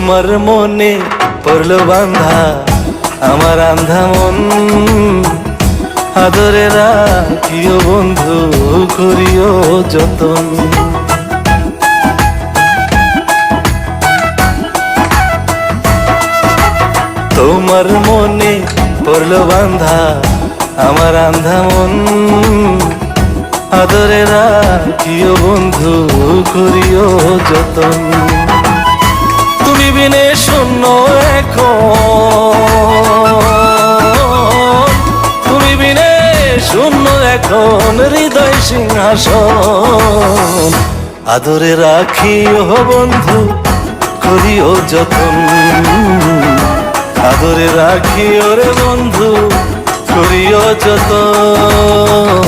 তোমার মনে পড়লো বান্ধা আমার আন্ধা মন, আদরে রাখিও বন্ধু করিও যতন। তোমার মনে পড়লো বান্ধা আমার আন্ধা মন, আদরে রাখিও বন্ধু করিও যতন। তুমি বিনে শূন্য এখন, তুমি বিনে শূন্য এখন হৃদয় সিংহাসন, আদরে রাখিও বন্ধু করিও যতন, আদরে রাখিও রে বন্ধু করিও যতন।